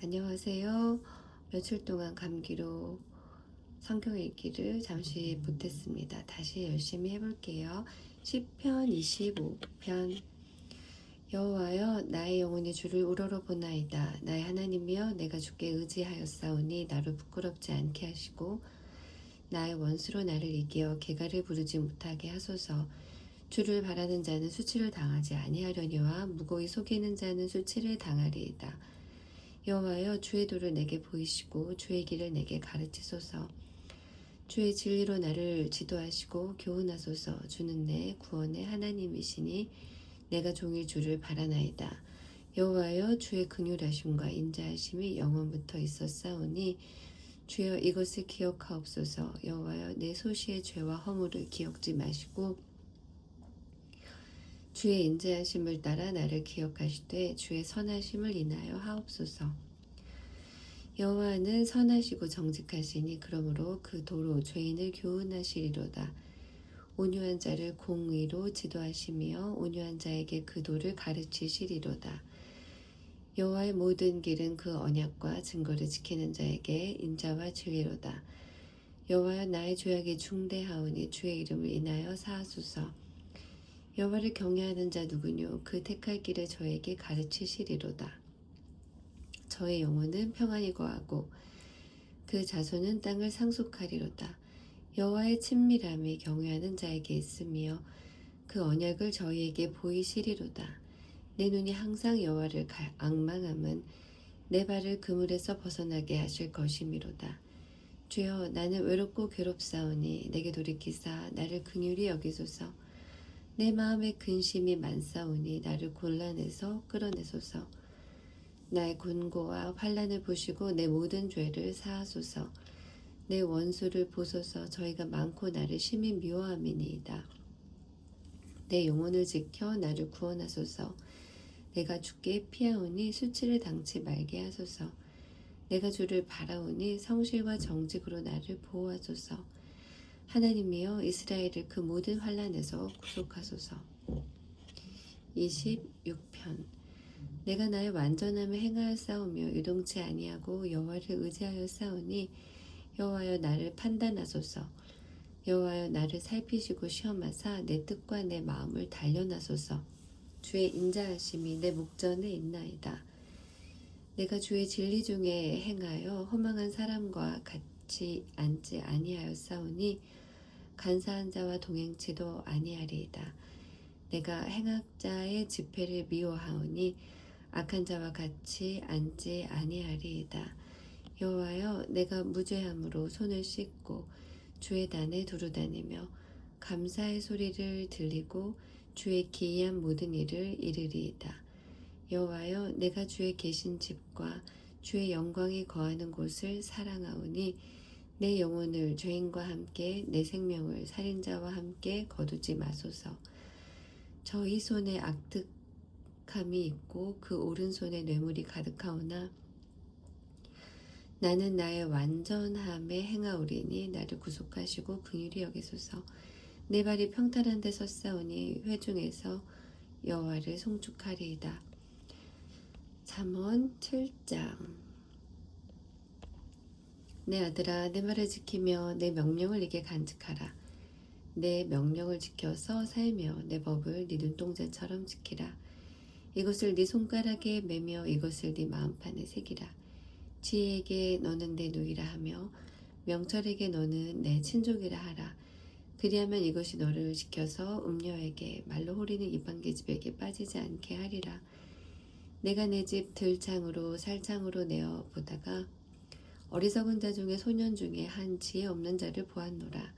안녕하세요. 며칠 동안 감기로 성경 읽기를 잠시 못했습니다. 다시 열심히 해볼게요. 시편 25편. 여호와여, 나의 영혼이 주를 우러러보나이다. 나의 하나님이여, 내가 주께 의지하였사오니 나를 부끄럽지 않게 하시고 나의 원수로 나를 이기어 개가를 부르지 못하게 하소서. 주를 바라는 자는 수치를 당하지 아니하려니와 무고히 속이는 자는 수치를 당하리이다. 여호와여, 주의 도를 내게 보이시고 주의 길을 내게 가르치소서. 주의 진리로 나를 지도하시고 교훈하소서. 주는 내 구원의 하나님이시니 내가 종일 주를 바라나이다. 여호와여, 주의 긍휼하심과 인자하심이 영원부터 있었사오니 주여 이것을 기억하옵소서. 여호와여, 내 소시의 죄와 허물을 기억지 마시고 주의 인자하심을 따라 나를 기억하시되 주의 선하심을 인하여 하옵소서. 여호와는 선하시고 정직하시니 그러므로 그 도로 죄인을 교훈하시리로다. 온유한 자를 공의로 지도하시며 온유한 자에게 그 도를 가르치시리로다. 여호와의 모든 길은 그 언약과 증거를 지키는 자에게 인자와 진리로다. 여호와여, 나의 죄악이 중대하오니 주의 이름을 인하여 사하소서. 여호와를 경외하는 자 누구뇨? 그 택할 길을 저에게 가르치시리로다. 저의 영혼은 평안히 거하고 그 자손은 땅을 상속하리로다. 여호와의 친밀함이 경외하는 자에게 있으며 그 언약을 저희에게 보이시리로다. 내 눈이 항상 여호와를 앙망함은 내 발을 그물에서 벗어나게 하실 것이미로다. 주여, 나는 외롭고 괴롭사오니 내게 돌이키사 나를 긍휼히 여기소서. 내 마음에 근심이 많사오니 나를 곤란해서 끌어내소서. 나의 곤고와 환난을 보시고 내 모든 죄를 사하소서. 내 원수를 보소서. 저희가 많고 나를 심히 미워함이니이다. 내 영혼을 지켜 나를 구원하소서. 내가 주께 피하오니 수치를 당치 말게 하소서. 내가 주를 바라오니 성실과 정직으로 나를 보호하소서. 하나님이여, 이스라엘을 그 모든 환난에서 구속하소서. 26편. 내가 나의 완전함을 행하여 싸우며 유동치 아니하고 여호와를 의지하여 싸우니 여호와여, 나를 판단하소서. 여호와여, 나를 살피시고 시험하사 내 뜻과 내 마음을 단련하소서. 주의 인자하심이 내 목전에 있나이다. 내가 주의 진리 중에 행하여 허망한 사람과 같이 앉지 아니하여 싸우니 간사한 자와 동행치도 아니하리이다. 내가 행악자의 집회를 미워하오니 악한 자와 같이 앉지 아니하리이다. 여호와여, 내가 무죄함으로 손을 씻고 주의 단에 두루 다니며 감사의 소리를 들리고 주의 기이한 모든 일을 이르리이다. 여호와여, 내가 주의 계신 집과 주의 영광이 거하는 곳을 사랑하오니 내 영혼을 죄인과 함께 내 생명을 살인자와 함께 거두지 마소서. 저희 손에 악득함이 있고 그 오른손에 뇌물이 가득하오나 나는 나의 완전함에 행하오리니 나를 구속하시고 긍휼히 여기소서. 내 발이 평탄한 데 섰사오니 회중에서 여호와를 송축하리이다. 잠언 7장. 내 아들아, 내 말을 지키며 내 명령을 네게 간직하라. 내 명령을 지켜서 살며 내 법을 네 눈동자처럼 지키라. 이것을 네 손가락에 매며 이것을 네 마음판에 새기라. 지혜에게 너는 내 누이라 하며 명철에게 너는 내 친족이라 하라. 그리하면 이것이 너를 지켜서 음녀에게 말로 호리는 이방계집에게 빠지지 않게 하리라. 내가 내 집 들창으로 살창으로 내어 보다가 어리석은 자 중에 소년 중에 한 지혜 없는 자를 보았노라.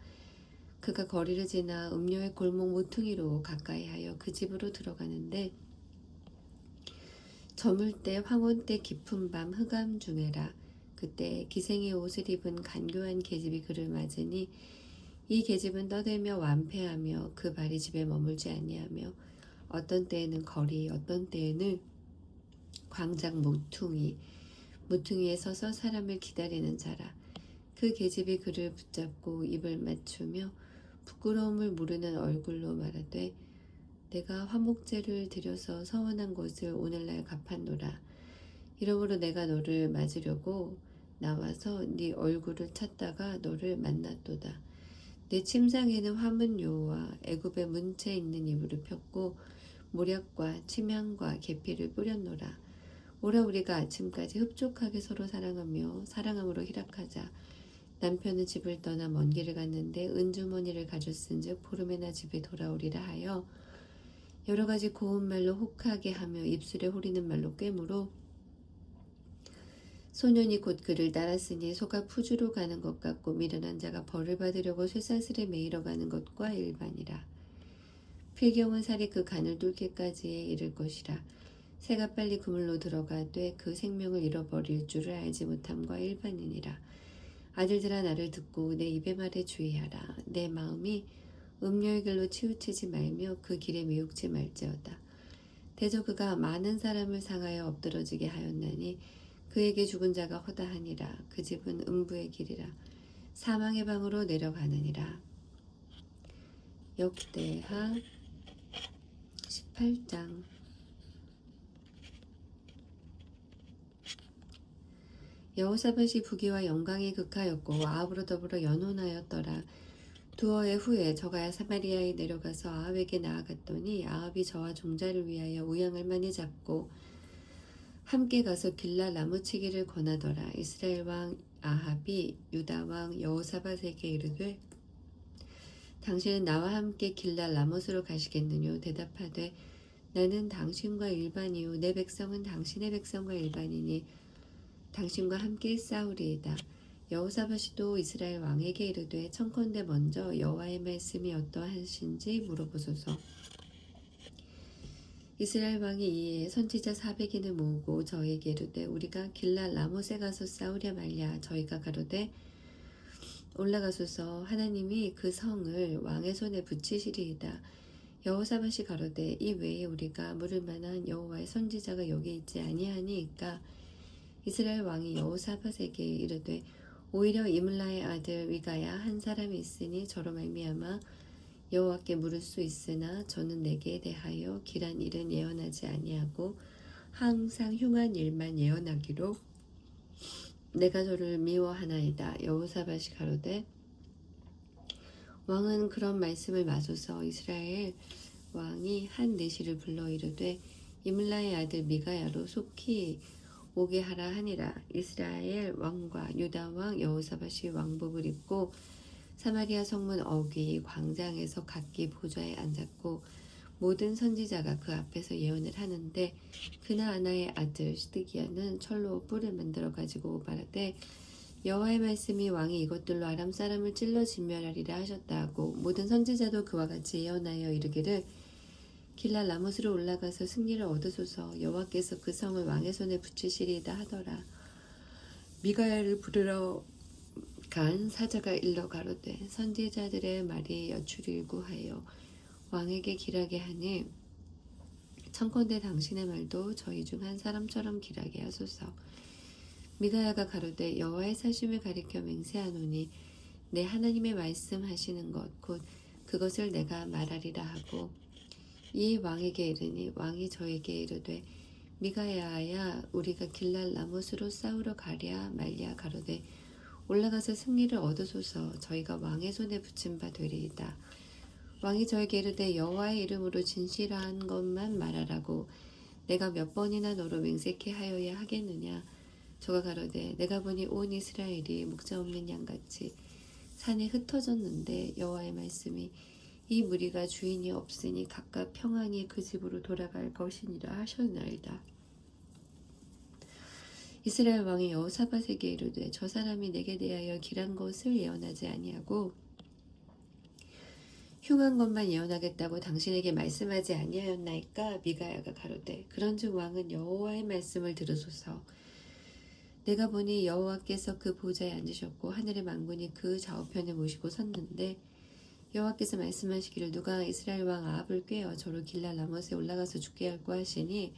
그가 거리를 지나 음료의 골목 모퉁이로 가까이하여 그 집으로 들어가는데 저물 때 황혼 때 깊은 밤 흑암 중에라. 그때 기생의 옷을 입은 간교한 계집이 그를 맞으니 이 계집은 떠들며 완패하며 그 발이 집에 머물지 아니하며 어떤 때에는 거리 어떤 때에는 광장 모퉁이에 서서 사람을 기다리는 자라. 그 계집이 그를 붙잡고 입을 맞추며 부끄러움을 모르는 얼굴로 말하되 내가 화목제를 드려서 서원한 것을 오늘날 갚았노라. 이러므로 내가 너를 맞으려고 나와서 네 얼굴을 찾다가 너를 만났도다. 내 침상에는 화문요와 애굽의 문체 있는 이불을 폈고 모략과 침향과 계피를 뿌렸노라. 오라 우리가 아침까지 흡족하게 서로 사랑하며 사랑함으로 희락하자. 남편은 집을 떠나 먼 길을 갔는데 은주머니를 가졌은즉 보름에나 집에 돌아오리라 하여 여러 가지 고운 말로 혹하게 하며 입술에 후리는 말로 꿰물어 소년이 곧 그를 따랐으니 소가 푸주로 가는 것 같고 미련한 자가 벌을 받으려고 쇠사슬에 매이러 가는 것과 일반이라. 필경은 살이 그 간을 뚫기까지에 이를 것이라. 새가 빨리 그물로 들어가되 그 생명을 잃어버릴 줄을 알지 못함과 일반이니라. 아들들아 나를 듣고 내 입의 말에 주의하라. 내 마음이 음료의 길로 치우치지 말며 그 길에 미혹지 말지어다. 대저 그가 많은 사람을 상하여 엎드러지게 하였나니 그에게 죽은 자가 허다하니라. 그 집은 음부의 길이라. 사망의 방으로 내려가느니라. 역대하 18장. 여호사밧이 부귀와 영광에 극하였고 아합으로 더불어 연혼하였더라. 두어의 후에 저가 사마리아에 내려가서 아합에게 나아갔더니 아합이 저와 종자를 위하여 우양을 많이 잡고 함께 가서 길라 나무치기를 권하더라. 이스라엘 왕 아합이 유다 왕 여호사밧에게 이르되 당신은 나와 함께 길라 라못으로 가시겠느뇨? 대답하되 나는 당신과 일반이요 내 백성은 당신의 백성과 일반이니 당신과 함께 싸우리이다. 여호사밧이 또 이스라엘 왕에게 이르되 청컨대 먼저 여호와의 말씀이 어떠하신지 물어보소서. 이스라엘 왕이 이에 선지자 400인을 모으고 저에게 이르되 우리가 길라 라못에 가서 싸우랴 말랴. 저희가 가로되 올라가소서. 하나님이 그 성을 왕의 손에 붙이시리이다. 여호사밧이 가로되 이 외에 우리가 물을 만한 여호와의 선지자가 여기 있지 아니하니이까. 이스라엘 왕이 여호사밧에게 이르되 오히려 이물라의 아들 위가야 한 사람이 있으니 저로 말미암아 여호와께 물을 수 있으나 저는 내게 대하여 길한 일은 예언하지 아니하고 항상 흉한 일만 예언하기로 내가 저를 미워하나이다. 여호사밧이 가로되 왕은 그런 말씀을 마소서. 이스라엘 왕이 한 내시를 불러 이르되 이물라의 아들 미가야로 속히 오게 하라 하니라. 이스라엘 왕과 유다 왕 여호사밧이 왕복을 입고 사마리아 성문 어귀 광장에서 각기 보좌에 앉았고 모든 선지자가 그 앞에서 예언을 하는데 그나아나의 아들 시드기야는 철로 뿔을 만들어 가지고 말하되 여호와의 말씀이 왕이 이것들로 아람 사람을 찔러 진멸하리라 하셨다 하고 모든 선지자도 그와 같이 예언하여 이르기를 길라 라못으로 올라가서 승리를 얻으소서. 여호와께서 그 성을 왕의 손에 붙이시리이다 하더라. 미가야를 부르러 간 사자가 일러 가로되 선지자들의 말이 여출일고 하여 왕에게 길하게 하니 청컨대 당신의 말도 저희 중 한 사람처럼 길하게 하소서. 미가야가 가로되 여호와의 사심을 가리켜 맹세하노니 내 하나님의 말씀하시는 것 곧 그것을 내가 말하리라 하고 이에 왕에게 이르니 왕이 저에게 이르되 미가야야 우리가 길랄 라못으로 싸우러 가랴 말랴. 가로되 올라가서 승리를 얻으소서. 저희가 왕의 손에 붙임 바 되리이다. 왕이 저에게 이르되 여호와의 이름으로 진실한 것만 말하라고 내가 몇 번이나 너로 맹세케 하여야 하겠느냐. 저가 가로되 내가 보니 온 이스라엘이 목자 없는 양같이 산에 흩어졌는데 여호와의 말씀이 이 무리가 주인이 없으니 각각 평안히 그 집으로 돌아갈 것이니라 하셨나이다. 이스라엘 왕이 여호사밧에게 이르되 저 사람이 내게 대하여 길한 것을 예언하지 아니하고 흉한 것만 예언하겠다고 당신에게 말씀하지 아니하였나이까. 미가야가 가로되 그런즉 왕은 여호와의 말씀을 들으소서. 내가 보니 여호와께서 그 보좌에 앉으셨고 하늘의 만군이 그 좌우편에 모시고 섰는데 여호와께서 말씀하시기를 누가 이스라엘 왕 아합을 꾀어 저로 길랄 라못에 올라가서 죽게 할고 하시니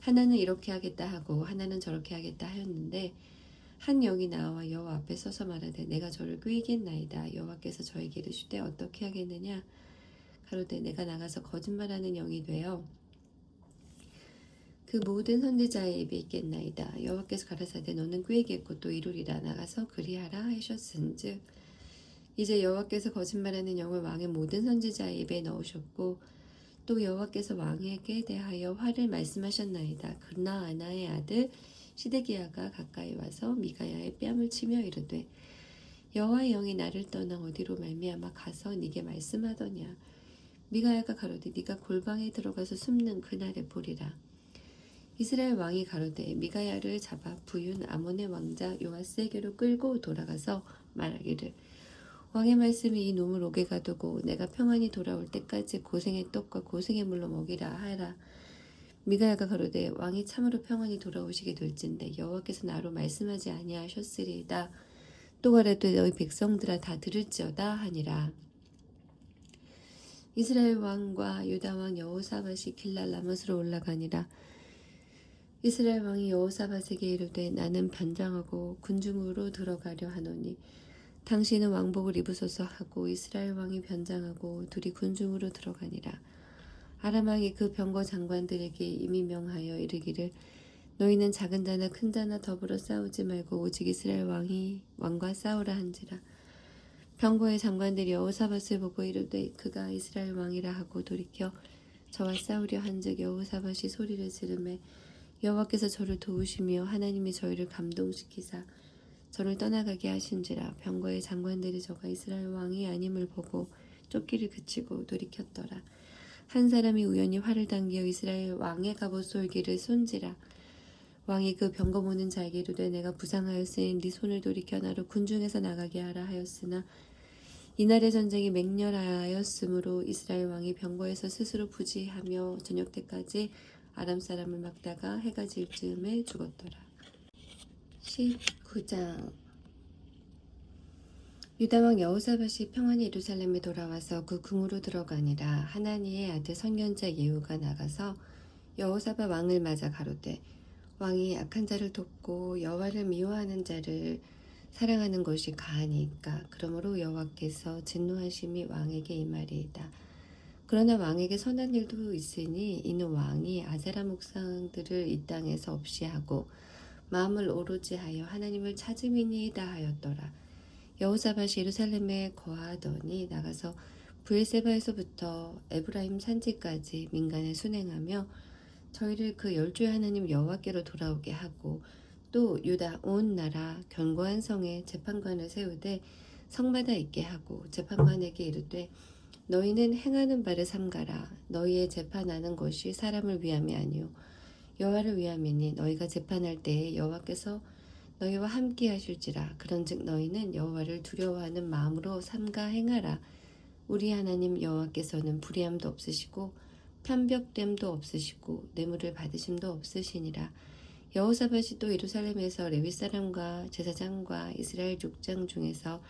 하나는 이렇게 하겠다 하고 하나는 저렇게 하겠다 하였는데 한 영이 나와 여호와 앞에 서서 말하되 내가 저를 꾀이겠나이다. 여호와께서 저에게 이르시되 어떻게 하겠느냐. 가로되 내가 나가서 거짓말하는 영이 되어 그 모든 선지자의 입에 있겠나이다. 여호와께서 가라사대 너는 꾀겠고 또 이루리라. 나가서 그리하라 하셨은즉 이제 여호와께서 거짓말하는 영을 왕의 모든 선지자의 입에 넣으셨고 또 여호와께서 왕에게 대하여 화를 말씀하셨나이다. 그러나 아나의 아들 시드기야가 가까이 와서 미가야의 뺨을 치며 이르되 여호와의 영이 나를 떠나 어디로 말미암아 가서 네게 말씀하더냐. 미가야가 가로되 네가 골방에 들어가서 숨는 그날에 보리라. 이스라엘 왕이 가로되 미가야를 잡아 부윤 아몬의 왕자 요아스에게로 끌고 돌아가서 말하기를 왕의 말씀이 이 놈을 옥에 가두고 내가 평안히 돌아올 때까지 고생의 떡과 고생의 물로 먹이라 하라. 미가야가 가로되 왕이 참으로 평안히 돌아오시게 될진데 여호와께서 나로 말씀하지 아니하셨으리이다. 또 가라되 너희 백성들아 다 들을지어다 하니라. 이스라엘 왕과 유다 왕 여호사밧이 길랄 라못으로 올라가니라. 이스라엘 왕이 여호사밧에게 이르되 나는 변장하고 군중으로 들어가려 하노니 당신은 왕복을 입으소서 하고 이스라엘 왕이 변장하고 둘이 군중으로 들어가니라. 아람 왕이 그 병거 장관들에게 이미 명하여 이르기를 너희는 작은 자나 큰 자나 더불어 싸우지 말고 오직 이스라엘 왕과 싸우라 한지라. 병거의 장관들이 여호사밧을 보고 이르되 그가 이스라엘 왕이라 하고 돌이켜 저와 싸우려 한즉 여호사밧이 소리를 지르매 여호와께서 저를 도우시며 하나님이 저희를 감동시키사 저를 떠나가게 하신지라. 병거의 장관들이 저가 이스라엘 왕이 아님을 보고 쫓기를 그치고 돌이켰더라. 한 사람이 우연히 활을 당겨 이스라엘 왕의 갑옷 솔기를 쏜지라. 왕이 그 병거 모는 자에게 이르되 내가 부상하였으니 네 손을 돌이켜 나로 군중에서 나가게 하라 하였으나 이날의 전쟁이 맹렬하였으므로 이스라엘 왕이 병거에서 스스로 부지하며 저녁 때까지 아람 사람을 막다가 해가 질 즈음에 죽었더라. 19장 유다왕 여호사밧이 평안히 예루살렘에 돌아와서 그 궁으로 들어가니라. 하나니의 아들 선견자 예후가 나가서 여호사밧 왕을 맞아 가로되 왕이 악한 자를 돕고 여호와를 미워하는 자를 사랑하는 것이 가하니까 그러므로 여호와께서 진노하심이 왕에게 임하리이다. 그러나 왕에게 선한 일도 있으니 이는 왕이 아세라 목상들을 이 땅에서 없이 하고 마음을 오로지 하여 하나님을 찾음이니이다 하였더라. 여호사밧이 예루살렘에 거하더니 나가서 브엘세바에서부터 에브라임 산지까지 민간에 순행하며 저희를 그 열주의 하나님 여호와께로 돌아오게 하고 또 유다 온 나라 견고한 성에 재판관을 세우되 성마다 있게 하고 재판관에게 이르되 너희는 행하는 바를 삼가라. 너희의 재판하는 것이 사람을 위함이 아니요 여호와를 위함이니 너희가 재판할 때에 여호와께서 너희와 함께 하실지라. 그런즉 너희는 여호와를 두려워하는 마음으로 삼가 행하라. 우리 하나님 여호와께서는 불의함도 없으시고 편벽됨도 없으시고 뇌물을 받으심도 없으시니라. 여호사밧이 또 예루살렘에서 레위 사람과 제사장과 이스라엘 족장 중에서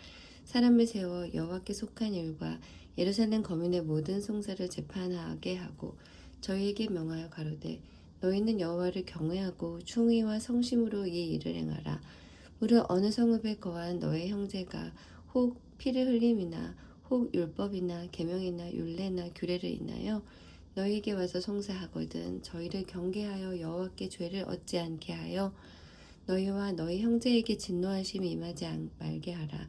사람을 세워 여호와께 속한 일과 예루살렘 거민의 모든 송사를 재판하게 하고 저희에게 명하여 가로되 너희는 여호와를 경외하고 충의와 성심으로 이 일을 행하라. 무릇 어느 성읍에 거한 너의 형제가 혹 피를 흘림이나 혹 율법이나 계명이나 율례나 규례를 인하여 너희에게 와서 송사하거든 저희를 경계하여 여호와께 죄를 얻지 않게 하여 너희와 너희 형제에게 진노하심이 임하지 말게 하라.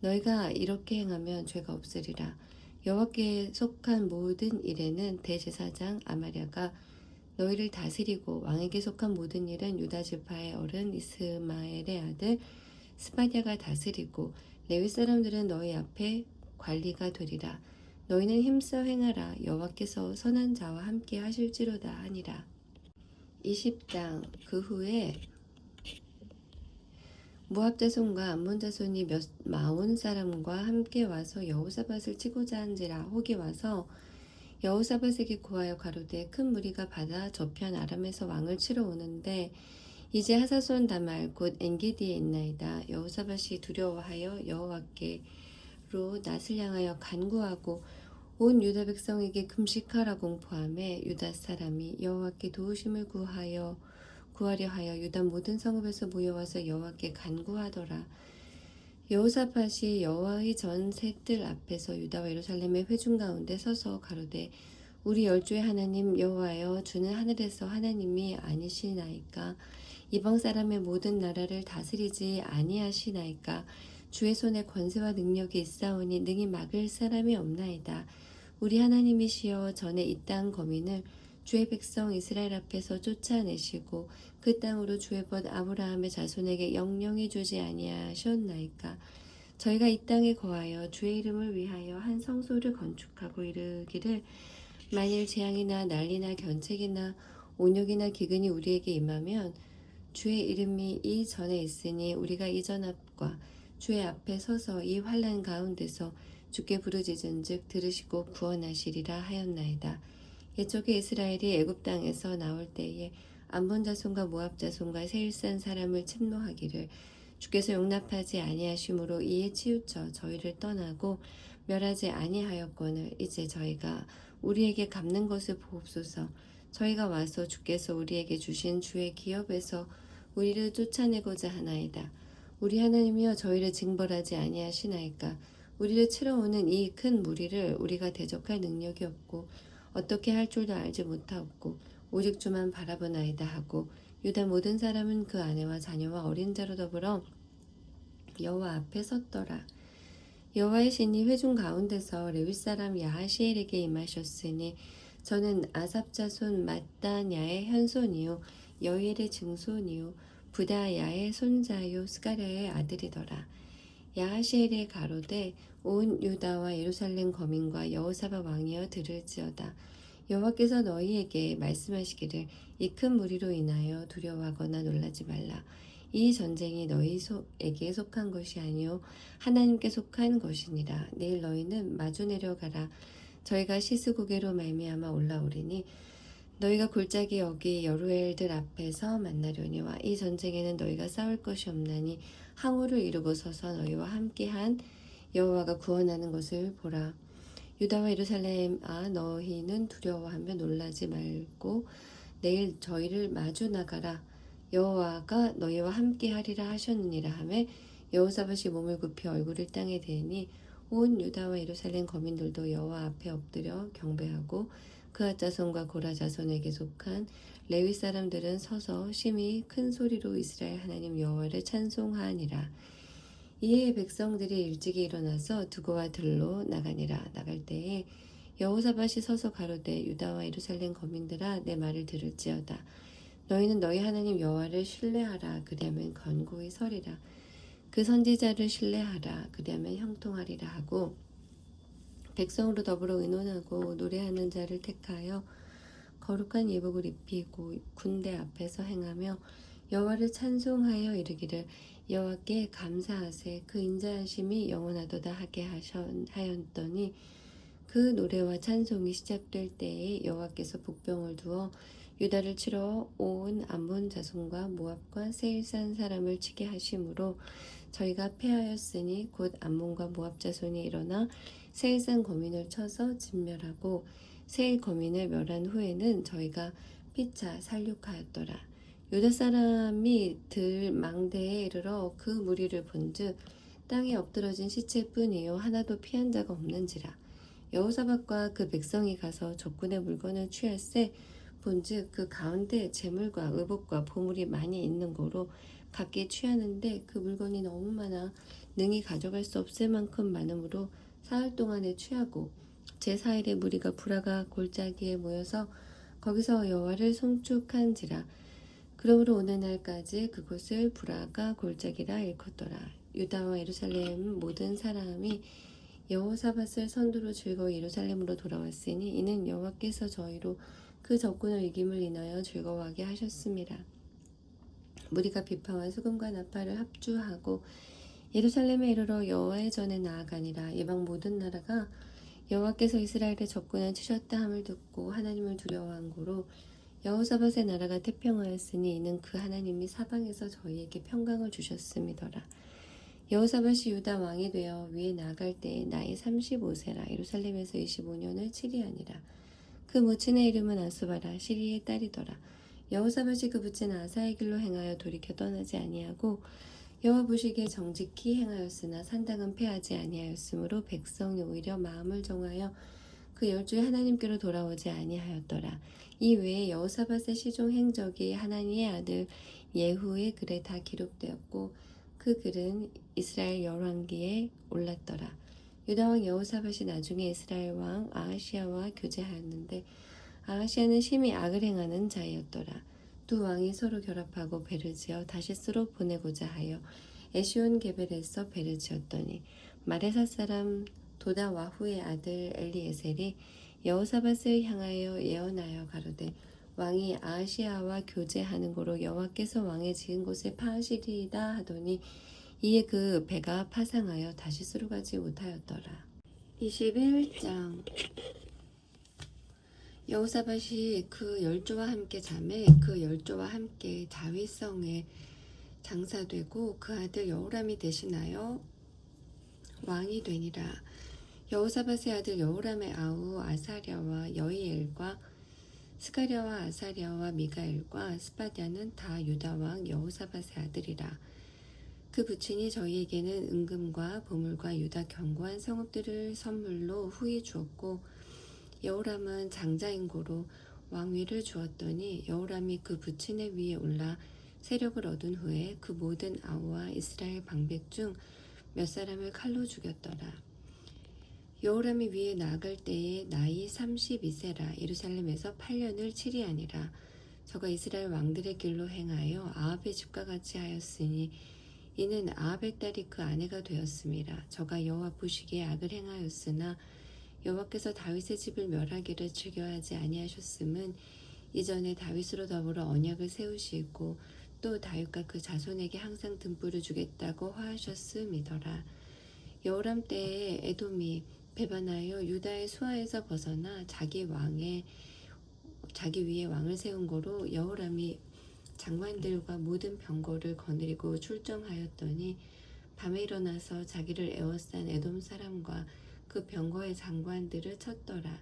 너희가 이렇게 행하면 죄가 없으리라. 여호와께 속한 모든 일에는 대제사장 아마랴가 너희를 다스리고 왕에게 속한 모든 일은 유다 지파의 어른 이스마엘의 아들 스바랴가 다스리고 레위 사람들은 너희 앞에 관리가 되리라. 너희는 힘써 행하라. 여호와께서 선한 자와 함께 하실지로다 하니라. 20장 그 후에 모압 자손과 암몬 자손이 마온 사람과 함께 와서 여호사밧을 치고자 한지라. 혹이 와서 여호사밧에게 고하여 가로되 큰 무리가 바다 저편 아람에서 왕을 치러 오는데 이제 하사손 다말 곧 엔게디에 있나이다. 여호사밧이 두려워하여 여호와께로 낯을 향하여 간구하고 온 유다 백성에게 금식하라 공포하며 유다 사람이 여호와께 도우심을 구하려 하여 유다 모든 성읍에서 모여와서 여호와께 간구하더라. 여호사밧이 여호와의 전 새들 앞에서 유다와 예루살렘의 회중 가운데 서서 가로되 우리 열주의 하나님 여호와여, 주는 하늘에서 하나님이 아니시나이까? 이방 사람의 모든 나라를 다스리지 아니하시나이까? 주의 손에 권세와 능력이 있사오니 능히 막을 사람이 없나이다. 우리 하나님이시여, 전에 이 땅 거민을 주의 백성 이스라엘 앞에서 쫓아내시고 그 땅으로 주의 벗 아브라함의 자손에게 영영히 주지 아니하셨나이까? 저희가 이 땅에 거하여 주의 이름을 위하여 한 성소를 건축하고 이르기를, 만일 재앙이나 난리나 견책이나 온역이나 기근이 우리에게 임하면 주의 이름이 이 전에 있으니 우리가 이 전 앞과 주의 앞에 서서 이 환난 가운데서 주께 부르짖은즉 들으시고 구원하시리라 하였나이다. 옛적에 이스라엘이 애굽 땅에서 나올 때에 암몬 자손과 모압 자손과 세일산 사람을 침노하기를 주께서 용납하지 아니하심으로 이에 치우쳐 저희를 떠나고 멸하지 아니하였거늘 이제 저희가 우리에게 갚는 것을 보옵소서. 저희가 와서 주께서 우리에게 주신 주의 기업에서 우리를 쫓아내고자 하나이다. 우리 하나님이여, 저희를 징벌하지 아니하시나이까? 우리를 치러 오는 이 큰 무리를 우리가 대적할 능력이 없고 어떻게 할 줄도 알지 못하옵고 오직 주만 바라보나이다 하고, 유다 모든 사람은 그 아내와 자녀와 어린 자로 더불어 여호와 앞에 섰더라. 여호와의 신이 회중 가운데서 레위 사람 야하시엘에게 임하셨으니 저는 아삽 자손 마따냐의 현손이요 여엘의 증손이요 부다야의 손자요 스가랴의 아들이더라. 야하시엘의 가로되 온 유다와 예루살렘 거민과 여호사밧 왕이여 들을지어다. 여호와께서 너희에게 말씀하시기를, 이 큰 무리로 인하여 두려워하거나 놀라지 말라. 이 전쟁이 너희에게 속한 것이 아니요 하나님께 속한 것이니라. 내일 너희는 마주 내려가라. 저희가 시스고개로 말미암아 올라오리니 너희가 골짜기 여기 여루엘들 앞에서 만나려니와 이 전쟁에는 너희가 싸울 것이 없나니 항우를 이루고 서서 너희와 함께한 여호와가 구원하는 것을 보라. 유다와 예루살렘아, 너희는 두려워하며 놀라지 말고 내일 저희를 마주 나가라. 여호와가 너희와 함께하리라 하셨느니라 하매 여호사밧이 몸을 굽혀 얼굴을 땅에 대니 온 유다와 예루살렘 거민들도 여호와 앞에 엎드려 경배하고 그앗 자손과 고라 자손에게 속한 레위 사람들은 서서 심히 큰 소리로 이스라엘 하나님 여호와를 찬송하니라. 이에 백성들이 일찍이 일어나서 두고와 들로 나가니라. 나갈 때에 여호사밧이 서서 가로되, 유다와 예루살렘 거민들아, 내 말을 들을지어다. 너희는 너희 하나님 여호와를 신뢰하라. 그리하면 건고히 서리라. 그 선지자를 신뢰하라. 그리하면 형통하리라 하고, 백성으로 더불어 의논하고 노래하는 자를 택하여 거룩한 예복을 입히고 군대 앞에서 행하며 여호와를 찬송하여 이르기를, 여호와께 감사하세. 그 인자하심이 영원하도다 하게 하였더니, 그 노래와 찬송이 시작될 때에 여호와께서 복병을 두어 유다를 치러 온 암몬 자손과 모압과 세일산 사람을 치게 하심으로 저희가 패하였으니 곧 암몬과 모압 자손이 일어나 세일산 거민을 쳐서 진멸하고 세일 거민을 멸한 후에는 저희가 피차 살육하였더라. 유다 사람이 들 망대에 이르러 그 무리를 본즉 땅에 엎드러진 시체뿐이요 하나도 피한 자가 없는지라. 여호사밧과 그 백성이 가서 적군의 물건을 취할세 본즉 그 가운데 재물과 의복과 보물이 많이 있는 거로 각기 취하는데 그 물건이 너무 많아 능히 가져갈 수 없을 만큼 많으므로 사흘 동안에 취하고 제4일에 무리가 브라가 골짜기에 모여서 거기서 여호와를 송축한지라. 그러므로 오늘날까지 그곳을 브라가 골짜기라 일컫더라. 유다와 예루살렘 모든 사람이 여호사밧을 선두로 즐거워 예루살렘으로 돌아왔으니 이는 여호와께서 저희로 그 적군을 이김을 인하여 즐거워하게 하셨습니다. 무리가 비파와 수금과 나팔을 합주하고 예루살렘에 이르러 여호와의 전에 나아가니라. 이방 모든 나라가 여호와께서 이스라엘의 적군을 치셨다 함을 듣고 하나님을 두려워한 고로 여호사밧의 나라가 태평하였으니 이는 그 하나님이 사방에서 저희에게 평강을 주셨음이더라. 여호사밧이 유다 왕이 되어 위에 나아갈 때에 나이 35세라. 예루살렘에서 25년을 치리하니라. 그 모친의 이름은 아수바라. 시리의 딸이더라. 여호사밧이 그 부친 아사의 길로 행하여 돌이켜 떠나지 아니하고 여호와 보시기에 정직히 행하였으나 산당은 패하지 아니하였으므로 백성이 오히려 마음을 정하여 그 열조의 하나님께로 돌아오지 아니하였더라. 이 외에 여호사밧의 시종 행적이 하나니의 아들 예후의 글에 다 기록되었고 그 글은 이스라엘 열왕기에 올랐더라. 유다 왕 여호사밧이 나중에 이스라엘 왕 아하시아와 교제하였는데 아하시아는 심히 악을 행하는 자였더라. 두 왕이 서로 결합하고 배를 지어 다시스로 보내고자 하여 에시온 게벨에서 배를 지었더니 마레사 사람 도다와후의 아들 엘리에셀이 여호사밧을 향하여 예언하여 가로되 왕이 아하시아와 교제하는 고로 여호와께서 왕의 지은 곳에 파하시리이다 하더니 이에 그 배가 파상하여 다시스로 가지 못하였더라. 21장 여호사밧이 그 열조와 함께 자매 그 열조와 함께 다윗성에 장사되고 그 아들 여호람이 대신하여 왕이 되니라. 여호사밧의 아들 여호람의 아우 아사랴와 여이엘과 스가랴와 아사랴와 미가엘과 스바랴는 다 유다 왕 여호사밧의 아들이라. 그 부친이 저희에게는 은금과 보물과 유다 견고한 성읍들을 선물로 후히 주었고 여호람은 장자인 고로 왕위를 주었더니 여호람이 그 부친의 위에 올라 세력을 얻은 후에 그 모든 아우와 이스라엘 방백 중 몇 사람을 칼로 죽였더라. 여호람이 위에 나아갈 때에 나이 32세라 예루살렘에서 8년을 치리하니라. 저가 이스라엘 왕들의 길로 행하여 아합의 집과 같이 하였으니 이는 아합의 딸이 그 아내가 되었음이라. 저가 여호와 보시기에 악을 행하였으나 여호와께서 다윗의 집을 멸하기를 즐겨하지 아니하셨음은 이전에 다윗으로 더불어 언약을 세우시고 또 다윗과 그 자손에게 항상 등불을 주겠다고 화하셨음이더라. 여호람 때에 에돔이 배반하여 유다의 수하에서 벗어나 자기 위에 왕을 세운 고로 여호람이 장관들과 모든 병거를 거느리고 출정하였더니 밤에 일어나서 자기를 에워싼 에돔 사람과 그 병거의 장관들을 쳤더라.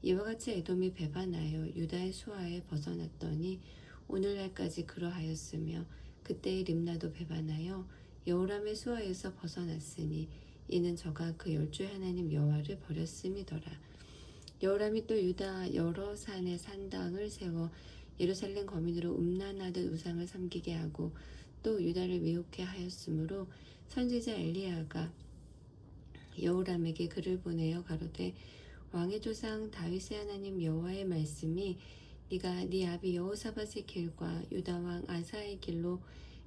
이와 같이 에돔이 배반하여 유다의 수하에 벗어났더니 오늘날까지 그러하였으며 그때의 림나도 배반하여 여호람의 수하에서 벗어났으니 이는 저가 그 열조의 하나님 여호와를 버렸음이더라. 여호람이 또 유다 여러 산에 산당을 세워 예루살렘 거민으로 음란하듯 우상을 섬기게 하고 또 유다를 미혹해 하였으므로 선지자 엘리야가 여호람에게 글을 보내어 가로되 왕의 조상 다윗의 하나님 여호와의 말씀이 네가 네 아비 여호사밧의 길과 유다 왕 아사의 길로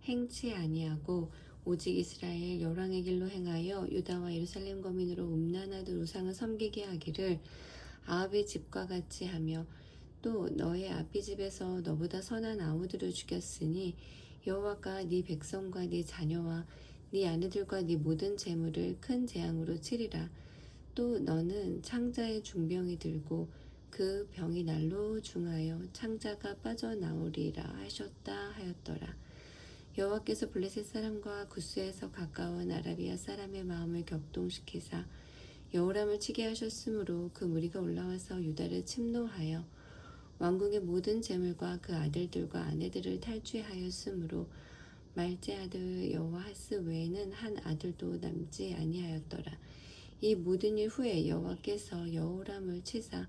행치 아니하고 오직 이스라엘 열왕의 길로 행하여 유다와 예루살렘 거민으로 음란하듯 우상을 섬기게 하기를 아합의 집과 같이 하며 또 너의 아비 집에서 너보다 선한 아우들을 죽였으니 여호와가 네 백성과 네 자녀와 네 아내들과 네 모든 재물을 큰 재앙으로 치리라. 또 너는 창자의 중병이 들고 그 병이 날로 중하여 창자가 빠져나오리라 하셨다 하였더라. 여호와께서 블레셋 사람과 구스에서 가까운 아라비아 사람의 마음을 격동시키사 여호람을 치게 하셨으므로 그 무리가 올라와서 유다를 침노하여 왕궁의 모든 재물과 그 아들들과 아내들을 탈취하였으므로 말제 아들 여호아하스 외에는 한 아들도 남지 아니하였더라. 이 모든 일 후에 여호와께서 여호람을 치사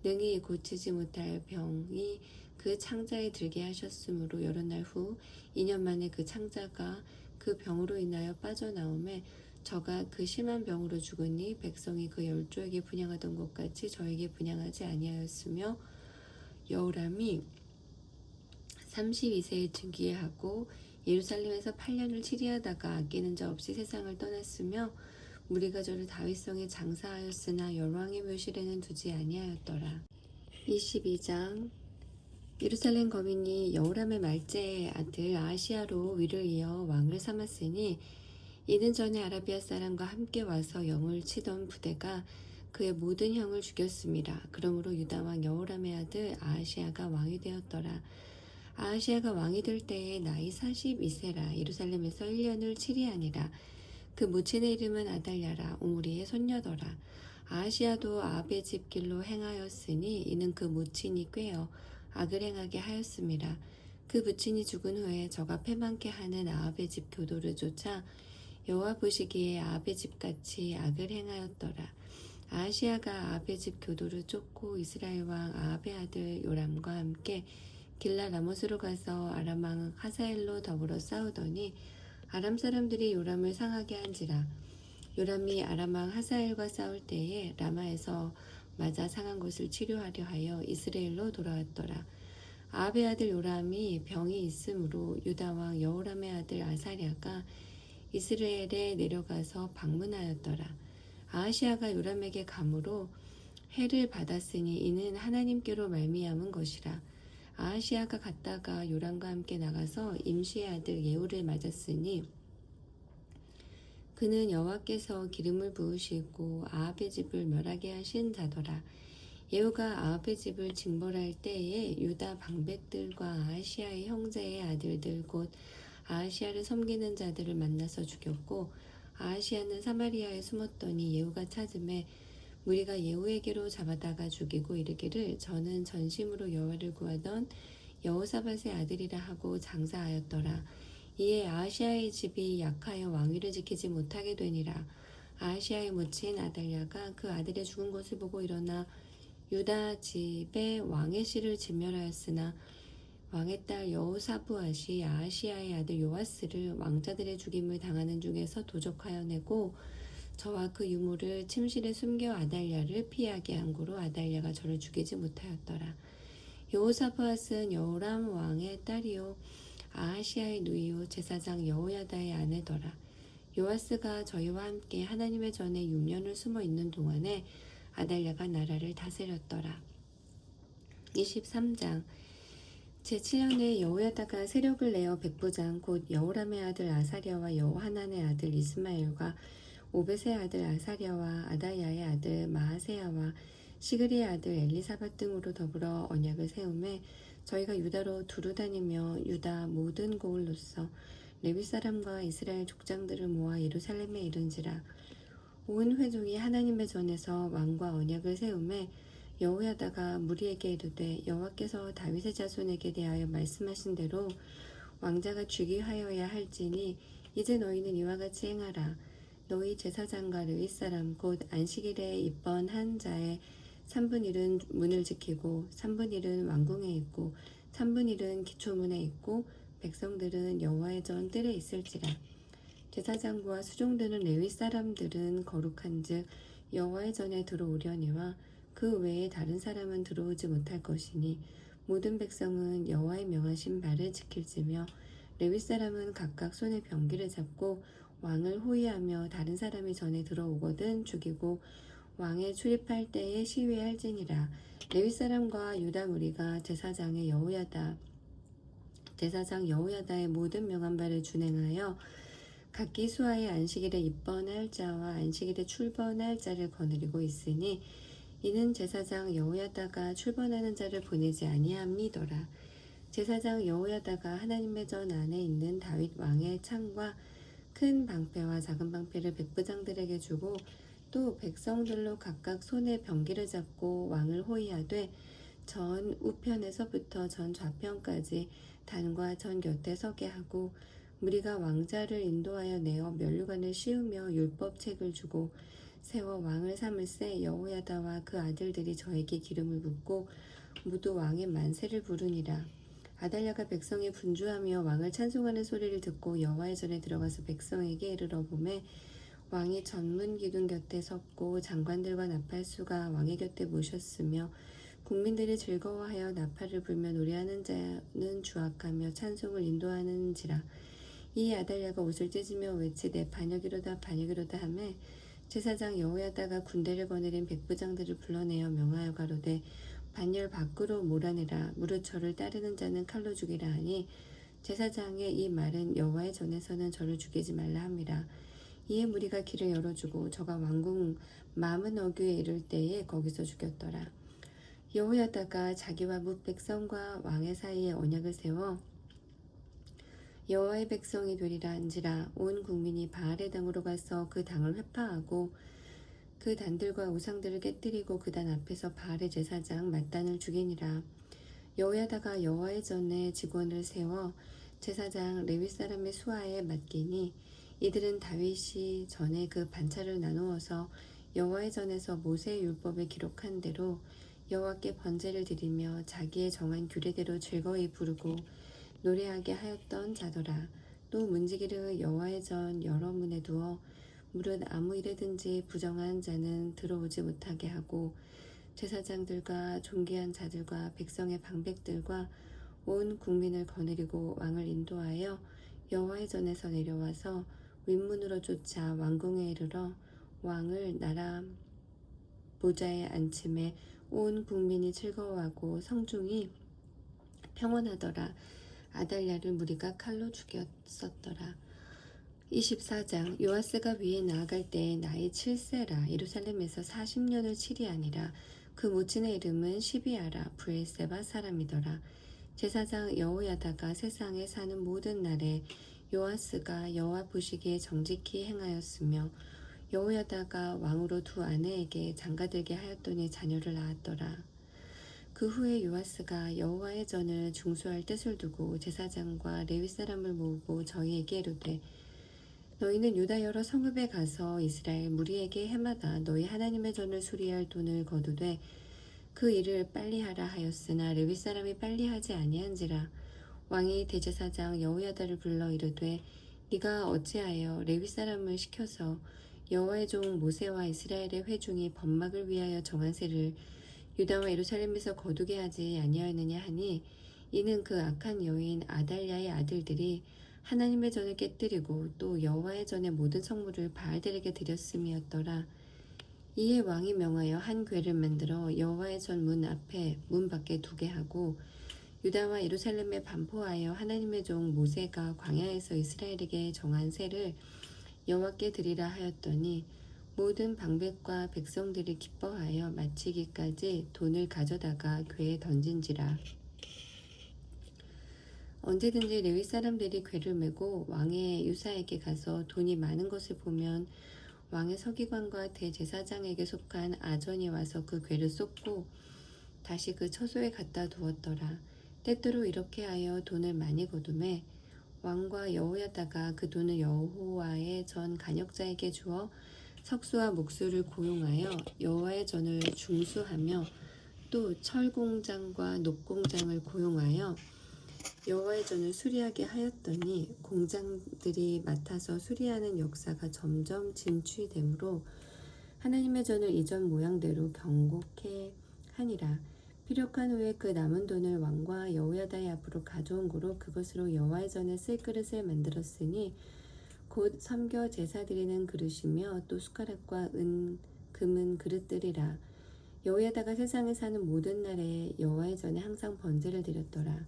능히 고치지 못할 병이 그 창자에 들게 하셨으므로 여러 날 후 2년 만에 그 창자가 그 병으로 인하여 빠져나오매 저가 그 심한 병으로 죽으니 백성이 그 열조에게 분향하던 것 같이 저에게 분향하지 아니하였으며 여호람이 32세에 즉위하고 예루살렘에서 8년을 치리하다가 아끼는 자 없이 세상을 떠났으며 무리가 저를 다윗성에 장사하였으나 열왕의 묘실에는 두지 아니하였더라. 22장 예루살렘 거민이 여호람의 말제의 아들 아하시아로 위를 이어 왕을 삼았으니 이는 전에 아라비아 사람과 함께 와서 영을 치던 부대가 그의 모든 형을 죽였음이라. 그러므로 유다 왕 여호람의 아들 아하시아가 왕이 되었더라. 아하시아가 왕이 될 때에 나이 42세라 예루살렘에서 1년을 치리하니라. 그 모친의 이름은 아달랴라 오므리의 손녀더라. 아하시아도 아합의 집 길로 행하였으니 이는 그 모친이 꾀어 악을 행하게 하였음이라. 그 부친이 죽은 후에 저가 패망케 하는 아합의 집 교도를 쫓아 여호와 보시기에 아합의 집같이 악을 행하였더라. 아하시아가 아합의 집 교도를 쫓고 이스라엘 왕 아합의 아들 요람과 함께 길라 라못으로 가서 아람 왕 하사엘로 더불어 싸우더니 아람 사람들이 요람을 상하게 한지라. 요람이 아람 왕 하사엘과 싸울 때에 라마에서 맞아 상한 것을 치료하려 하여 이스라엘로 돌아왔더라. 아합의 아들 요람이 병이 있으므로 유다 왕 여호람의 아들 아사랴가 이스라엘에 내려가서 방문하였더라. 아하시아가 요람에게 감으로 해를 받았으니 이는 하나님께로 말미암은 것이라. 아하시아가 갔다가 요람과 함께 나가서 임시의 아들 예후를 맞았으니 그는 여호와께서 기름을 부으시고 아합의 집을 멸하게 하신 자더라. 예후가 아합의 집을 징벌할 때에 유다 방백들과 아하시아의 형제의 아들들 곧 아하시아를 섬기는 자들을 만나서 죽였고 아하시아는 사마리아에 숨었더니 예후가 찾음에 무리가 예후에게로 잡아다가 죽이고 이르기를 저는 전심으로 여호와를 구하던 여호사밧의 아들이라 하고 장사하였더라. 이에 아하시아의 집이 약하여 왕위를 지키지 못하게 되니라. 아하시아의 모친 아달랴가 그 아들의 죽은 것을 보고 일어나 유다 집에 왕의 씨를 진멸하였으나 왕의 딸 여호사부앗이 아하시아의 아들 요아스를 왕자들의 죽임을 당하는 중에서 도적하여 내고 저와 그 유물을 침실에 숨겨 아달랴를 피하게 한 고로 아달랴가 저를 죽이지 못하였더라. 여호사부앗은 여호람 왕의 딸이요 아하시아의 누이요 제사장 여호야다의 아내더라. 요아스가 저희와 함께 하나님의 전에 6년을 숨어 있는 동안에 아달랴가 나라를 다스렸더라. 23장 제7년에 여호야다가 세력을 내어 백부장 곧 여호람의 아들 아사랴와 여호하난의 아들 이스마엘과 오벳의 아들 아사랴와 아다야의 아들 마하세야와 시그리의 아들 엘리사밧 등으로 더불어 언약을 세우매 저희가 유다로 두루 다니며 유다 모든 고을로서 레위 사람과 이스라엘 족장들을 모아 예루살렘에 이른지라. 온 회중이 하나님의 전에서 왕과 언약을 세우매 여호야다가 무리에게 이르되 여호와께서 다윗의 자손에게 대하여 말씀하신 대로 왕자가 즉위하여야 할지니 이제 너희는 이와 같이 행하라. 너희 제사장과 레위 사람 곧 안식일에 입번한 자의 3분 1은 문을 지키고 3분 1은 왕궁에 있고 3분 1은 기초문에 있고 백성들은 여호와의 전 뜰에 있을지라. 제사장과 수종드는 레위 사람들은 거룩한즉 여호와의 전에 들어오려니와 그 외에 다른 사람은 들어오지 못할 것이니 모든 백성은 여호와의 명하신 바를 지킬지며 레위 사람은 각각 손에 병기를 잡고 왕을 호위하며 다른 사람이 전에 들어오거든 죽이고 왕에 출입할 때에 시위할지니라. 레위 사람과 유다 무리가 제사장 여호야다의 모든 명한 바를 준행하여 각기 수하의 안식일에 입번할 자와 안식일에 출번할 자를 거느리고 있으니 이는 제사장 여호야다가 출번하는 자를 보내지 아니함이더라. 제사장 여호야다가 하나님의 전 안에 있는 다윗 왕의 창과 큰 방패와 작은 방패를 백부장들에게 주고 또 백성들로 각각 손에 병기를 잡고 왕을 호위하되 전 우편에서부터 전 좌편까지 단과 전 곁에 서게 하고 무리가 왕자를 인도하여 내어 면류관을 씌우며 율법책을 주고 세워 왕을 삼을새 여호야다와 그 아들들이 저에게 기름을 붓고 모두 왕의 만세를 부르니라. 아달랴가 백성이 분주하며 왕을 찬송하는 소리를 듣고 여호와의 전에 들어가서 백성에게 이르러 보매 왕이 전문 기둥 곁에 섰고 장관들과 나팔수가 왕의 곁에 모셨으며 국민들이 즐거워하여 나팔을 불며 노래하는 자는 주악하며 찬송을 인도하는지라. 이 아달랴가 옷을 찢으며 외치되 반역이로다 반역이로다 하매 제사장 여호야다가 군대를 거느린 백부장들을 불러내어 명하여 가로되 반열 밖으로 몰아내라. 무릇 저를 따르는 자는 칼로 죽이라 하니 제사장의 이 말은 여호와의 전에서는 저를 죽이지 말라 함이라. 이에 무리가 길을 열어주고 저가 왕궁 마문 어귀에 이를 때에 거기서 죽였더라. 여호야다가 자기와 뭇 백성과 왕의 사이에 언약을 세워 여호와의 백성이 되리라 한지라. 온 국민이 바알의 당으로 가서 그 당을 회파하고 그 단들과 우상들을 깨뜨리고 그 단 앞에서 바알의 제사장 mat단을 죽이니라. 여호야다가 여호와의 전에 직원을 세워 제사장 레위 사람의 수하에 맡기니 이들은 다윗이 전에 그 반차를 나누어서 여호와의 전에서 모세의 율법에 기록한 대로 여호와께 번제를 드리며 자기의 정한 규례대로 즐거이 부르고 노래하게 하였던 자더라. 또 문지기를 여호와의 전 여러 문에 두어 무릇 아무 일에든지 부정한 자는 들어오지 못하게 하고 제사장들과 존귀한 자들과 백성의 방백들과 온 국민을 거느리고 왕을 인도하여 여호와의 전에서 내려와서 윗문으로 쫓아 왕궁에 이르러 왕을 나라 보좌에 앉힘에 온 국민이 즐거워하고 성중이 평온하더라. 아달랴를 무리가 칼로 죽였었더라. 24장. 요아스가 위에 나아갈 때에 나이 7세라. 예루살렘에서 40년을 치리하니라. 그 모친의 이름은 시비아라. 브엘세바 사람이더라. 제사장 여호야다가 세상에 사는 모든 날에 요아스가 여호와 보시기에 정직히 행하였으며 여호야다가 왕으로 두 아내에게 장가들게 하였더니 자녀를 낳았더라. 그 후에 요아스가 여호와의 전을 중수할 뜻을 두고 제사장과 레위 사람을 모으고 저희에게 이르되 너희는 유다 여러 성읍에 가서 이스라엘 무리에게 해마다 너희 하나님의 전을 수리할 돈을 거두되 그 일을 빨리 하라 하였으나 레위 사람이 빨리 하지 아니한지라. 왕이 대제사장 여호야다를 불러 이르되 네가 어찌하여 레위 사람을 시켜서 여호와의 종 모세와 이스라엘의 회중이 번막을 위하여 정한 세를 유다와 예루살렘에서 거두게 하지 아니하였느냐 하니 이는 그 악한 여인 아달랴의 아들들이 하나님의 전을 깨뜨리고 또 여호와의 전의 모든 성물을 바알들에게 드렸음이었더라. 이에 왕이 명하여 한 궤를 만들어 여호와의 전 문 앞에 문 밖에 두게 하고 유다와 예루살렘에 반포하여 하나님의 종 모세가 광야에서 이스라엘에게 정한 세를 여호와께 드리라 하였더니 모든 방백과 백성들이 기뻐하여 마치기까지 돈을 가져다가 궤에 던진지라. 언제든지 레위 사람들이 궤를 메고 왕의 유사에게 가서 돈이 많은 것을 보면 왕의 서기관과 대제사장에게 속한 아전이 와서 그 궤를 쏟고 다시 그 처소에 갖다 두었더라. 때때로 이렇게 하여 돈을 많이 거두매 왕과 여호야다가 그 돈을 여호와의 전 간역자에게 주어 석수와 목수를 고용하여 여호와의 전을 중수하며 또 철공장과 녹공장을 고용하여 여호와의 전을 수리하게 하였더니 공장들이 맡아서 수리하는 역사가 점점 진취되므로 하나님의 전을 이전 모양대로 경곡해 하니라. 피력한 후에 그 남은 돈을 왕과 여호야다의 앞으로 가져온 고로 그것으로 여호와의 전에 쓸 그릇을 만들었으니 곧 섬겨 제사 드리는 그릇이며 또 숟가락과 금은 그릇들이라. 여호야다가 세상에 사는 모든 날에 여호와의 전에 항상 번제를 드렸더라.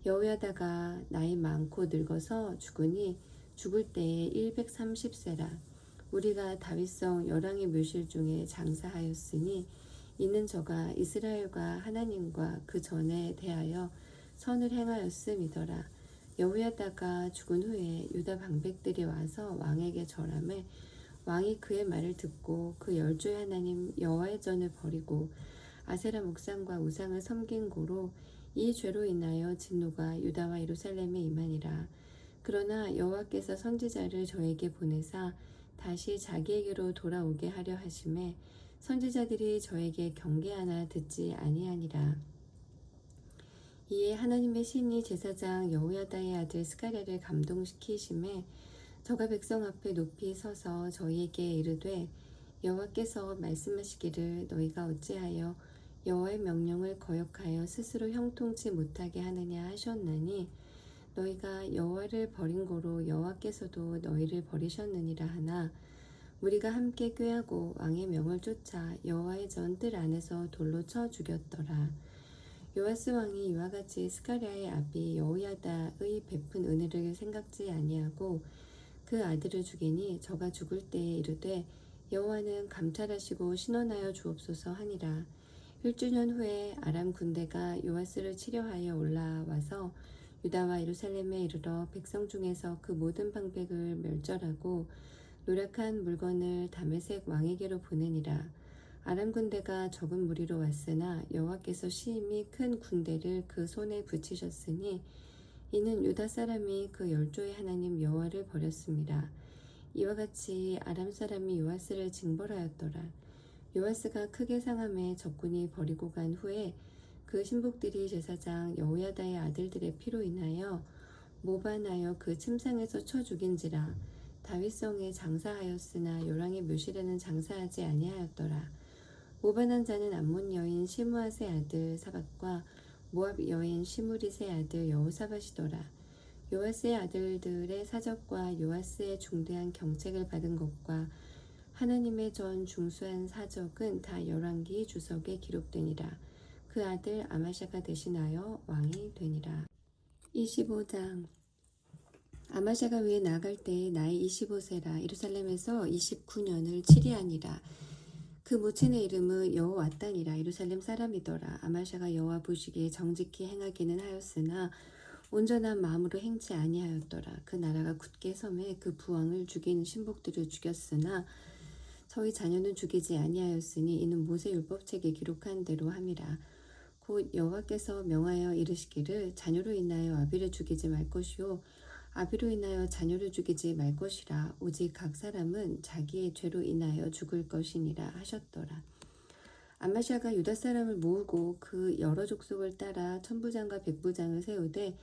여호야다가 나이 많고 늙어서 죽으니 죽을 때에 130세라. 우리가 다윗성 열왕의 묘실 중에 장사하였으니 이는 저가 이스라엘과 하나님과 그 전에 대하여 선을 행하였음이더라. 여호야다가 죽은 후에 유다 방백들이 와서 왕에게 절하매 왕이 그의 말을 듣고 그 열조의 하나님 여호와의 전을 버리고 아세라 목상과 우상을 섬긴 고로 이 죄로 인하여 진노가 유다와 예루살렘에 임하니라. 그러나 여호와께서 선지자를 저에게 보내사 다시 자기에게로 돌아오게 하려 하심에 선지자들이 저에게 경계하나 듣지 아니하니라. 이에 하나님의 신이 제사장 여호야다의 아들 스가랴를 감동시키심에 저가 백성 앞에 높이 서서 저희에게 이르되 여호와께서 말씀하시기를 너희가 어찌하여 여호와의 명령을 거역하여 스스로 형통치 못하게 하느냐 하셨나니 너희가 여호와를 버린 고로 여호와께서도 너희를 버리셨느니라 하나 우리가 함께 꾀하고 왕의 명을 쫓아 여호와의 전 뜰 안에서 돌로 쳐 죽였더라. 요아스 왕이 이와 같이 스가랴의 아비 여호야다의 베푼 은혜를 생각지 아니하고 그 아들을 죽이니 저가 죽을 때에 이르되 여호와는 감찰하시고 신원하여 주옵소서 하니라. 1주년 후에 아람 군대가 요아스를 치려하여 올라와서 유다와 예루살렘에 이르러 백성 중에서 그 모든 방백을 멸절하고 노력한 물건을 다메섹 왕에게로 보내니라. 아람 군대가 적은 무리로 왔으나 여호와께서 심히 큰 군대를 그 손에 붙이셨으니 이는 유다 사람이 그 열조의 하나님 여호와를 버렸습니다. 이와 같이 아람 사람이 요아스를 징벌하였더라. 요아스가 크게 상함에 적군이 버리고 간 후에 그 신복들이 제사장 여호야다의 아들들의 피로 인하여 모반하여 그 침상에서 쳐 죽인지라. 다윗성에 장사하였으나 요랑의 묘실에는 장사하지 아니하였더라. 모반한 자는 암몬 여인 시므앗의 아들 사밧과 모압 여인 시므릿의 아들 여호사밧이더라. 요아스의 아들들의 사적과 요아스의 중대한 경책을 받은 것과 하나님의 전 중수한 사적은 다 열왕기 주석에 기록되니라. 그 아들 아마샤가 대신하여 왕이 되니라. 25장. 아마샤가 위에 나갈 때에 나이 25세라. 예루살렘에서 29년을 치리하니라. 그 모친의 이름은 여호와단이라. 예루살렘 사람이더라. 아마샤가 여호와 보시기에 정직히 행하기는 하였으나 온전한 마음으로 행치 아니하였더라. 그 나라가 굳게 섬에 그 부왕을 죽이는 신복들을 죽였으나 저희 자녀는 죽이지 아니하였으니 이는 모세율법책에 기록한 대로 함이라. 곧 여호와께서 명하여 이르시기를 자녀로 인하여 아비를 죽이지 말 것이요 아비로 인하여 자녀를 죽이지 말 것이라. 오직 각 사람은 자기의 죄로 인하여 죽을 것이니라 하셨더라. 아마샤가 유다 사람을 모으고 그 여러 족속을 따라 천부장과 백부장을 세우되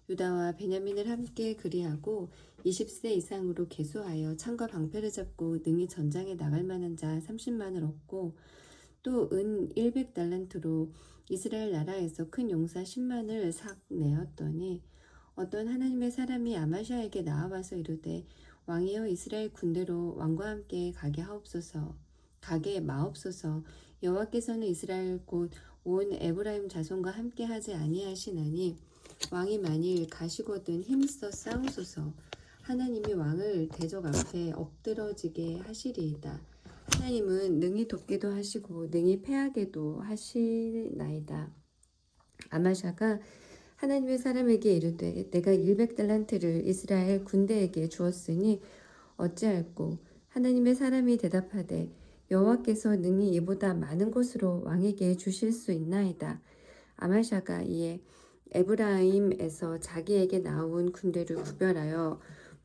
유다와 베냐민을 함께 그리하고 20세 이상으로 계수하여 창과 방패를 잡고 능히 전장에 나갈 만한 자 30만을 얻고 또 은 100달란트로 이스라엘 나라에서 큰 용사 10만을 삭 내었더니 어떤 하나님의 사람이 아마샤에게 나와와서 이르되 왕이여 이스라엘 군대로 왕과 함께 가게 마옵소서. 여호와께서는 이스라엘 곧 온 에브라임 자손과 함께 하지 아니하시나니 왕이 만일 가시거든 힘써 싸우소서. 하나님이 왕을 대적 앞에 엎드러지게 하시리이다. 하나님은 능히 돕기도 하시고 능히 패하게도 하시나이다. 아마샤가 하나님의 사람에게 이르되 내가 100달란트를 이스라엘 군대에게 주었으니 어찌할꼬. 하나님의 사람이 대답하되 여호와께서 능히 이보다 많은 것으로 왕에게 주실 수 있나이다. 아마샤가 이에 에브라임에서 자기에게 나온 군대를 구별하여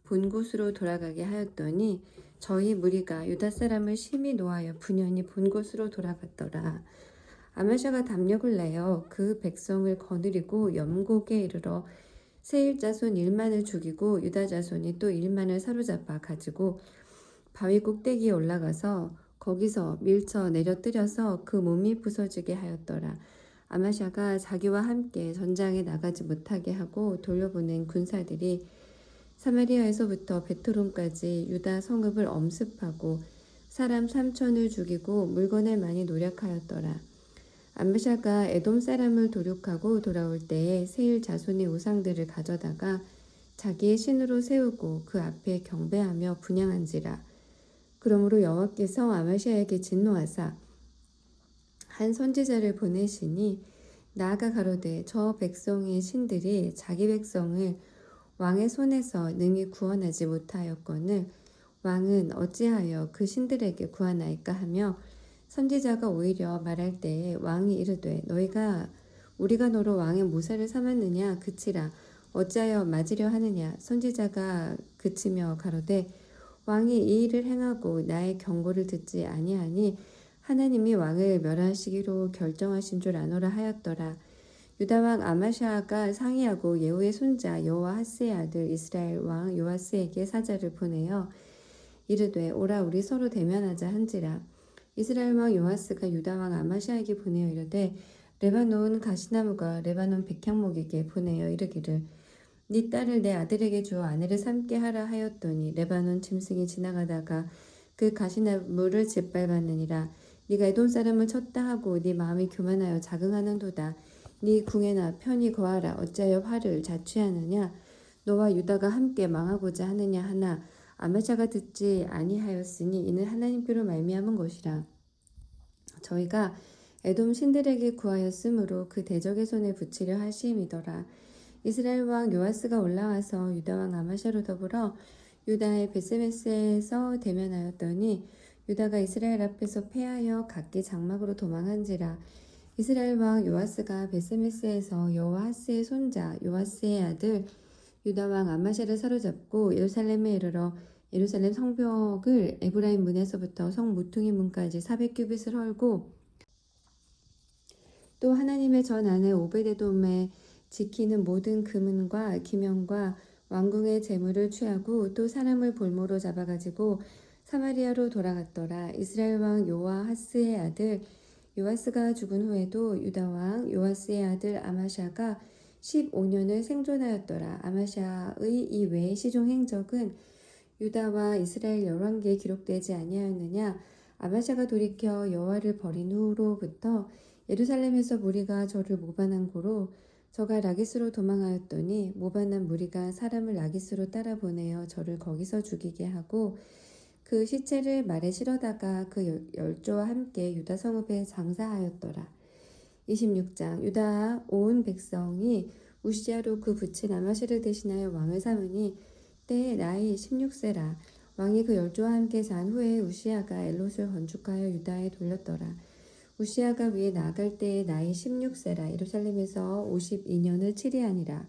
본 곳으로 돌아가게 하였더니 저희 무리가 유다 사람을 심히 노하여 분연히 본 곳으로 돌아갔더라. 아마샤가 담력을 내어 그 백성을 거느리고 염곡에 이르러 세일 자손 1만을 죽이고 유다 자손이 또 1만을 사로잡아 가지고 바위 꼭대기에 올라가서 거기서 밀쳐 내려뜨려서 그 몸이 부서지게 하였더라. 아마샤가 자기와 함께 전장에 나가지 못하게 하고 돌려보낸 군사들이 사마리아에서부터 베트론까지 유다 성읍을 엄습하고 사람 3천을 죽이고 물건을 많이 노력하였더라. 아마샤가 에돔 사람을 도륙하고 돌아올 때에 세일 자손의 우상들을 가져다가 자기의 신으로 세우고 그 앞에 경배하며 분향한지라. 그러므로 여호와께서 아마샤에게 진노하사 한 선지자를 보내시니 나아가 가로되 저 백성의 신들이 자기 백성을 왕의 손에서 능히 구원하지 못하였거늘 왕은 어찌하여 그 신들에게 구하나이까 하며 선지자가 오히려 말할 때에 왕이 이르되 우리가 너로 왕의 모사를 삼았느냐 그치라. 어찌하여 맞으려 하느냐. 선지자가 그치며 가로되 왕이 이 일을 행하고 나의 경고를 듣지 아니하니 하나님이 왕을 멸하시기로 결정하신 줄 아노라 하였더라. 유다 왕 아마샤가 상의하고 예후의 손자 여호아하스의 아들 이스라엘 왕 요아스에게 사자를 보내어 이르되 오라 우리 서로 대면하자 한지라. 이스라엘 왕 요아스가 유다 왕 아마샤에게 보내어 이르되 레바논 가시나무가 레바논 백향목에게 보내어 이르기를 네 딸을 내 아들에게 주어 아내를 삼게 하라 하였더니 레바논 짐승이 지나가다가 그 가시나무를 짓밟았느니라. 네가 에돔 사람을 쳤다 하고 네 마음이 교만하여 자긍하는도다. 네 궁에나 편히 거하라. 어찌하여 화를 자취하느냐. 너와 유다가 함께 망하고자 하느냐 하나 아마샤가 듣지 아니하였으니 이는 하나님께로 말미암은 것이라. 저희가 에돔 신들에게 구하였으므로 그 대적의 손에 붙이려 하심이더라. 이스라엘 왕 요아스가 올라와서 유다 왕 아마샤로 더불어 유다의 베세메스에서 대면하였더니 유다가 이스라엘 앞에서 패하여 각기 장막으로 도망한지라. 이스라엘 왕 요아스가 베세메스에서 여호아스의 손자 요아스의 아들 유다 왕 아마샤를 사로잡고 예루살렘에 이르러 예루살렘 성벽을 에브라임 문에서부터 성 모퉁이 문까지 400규빗을 헐고 또 하나님의 전 안에 오베데돔에 지키는 모든 금은과 기명과 왕궁의 재물을 취하고 또 사람을 볼모로 잡아가지고 사마리아로 돌아갔더라. 이스라엘 왕 요아하스의 아들 요아스가 죽은 후에도 유다 왕 요아스의 아들 아마샤가 15년을 생존하였더라. 아마샤의 이외의 시종 행적은 유다와 이스라엘 열왕기에 기록되지 아니하였느냐. 아마샤가 돌이켜 여호와를 버린 후로부터 예루살렘에서 무리가 저를 모반한 고로 저가 라기스로 도망하였더니 모반한 무리가 사람을 라기스로 따라 보내어 저를 거기서 죽이게 하고 그 시체를 말에 실어다가 그 열조와 함께 유다 성읍에 장사하였더라. 26장 유다 온 백성이 우시아로 그 붙인 아마시를 대신하여 왕을 삼으니 때에 나이 16세라. 왕이 그 열조와 함께 잔 후에 우시아가 엘롯을 건축하여 유다에 돌렸더라. 우시아가 위에 나아갈 때에 나이 16세라. 예루살렘에서 52년을 치리하니라.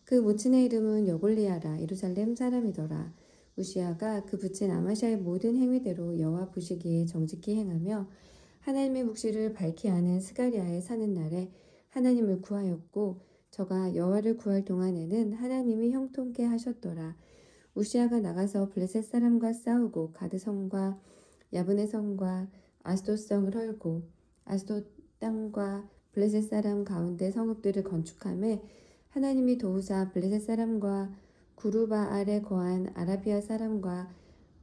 그 모친의 이름은 여골리아라. 예루살렘 사람이더라. 우시아가 그 붙인 아마샤의 모든 행위대로 여호와 보시기에 정직히 행하며 하나님의 묵시를 밝히 아는 스가랴에 사는 날에 하나님을 구하였고 저가 여호와를 구할 동안에는 하나님이 형통케 하셨더라. 우시아가 나가서 블레셋 사람과 싸우고 가드 성과 야브네 성과 아스돗 성을 헐고 아스돗 땅과 블레셋 사람 가운데 성읍들을 건축하며 하나님이 도우사 블레셋 사람과 구르바알에 거한 아라비아 사람과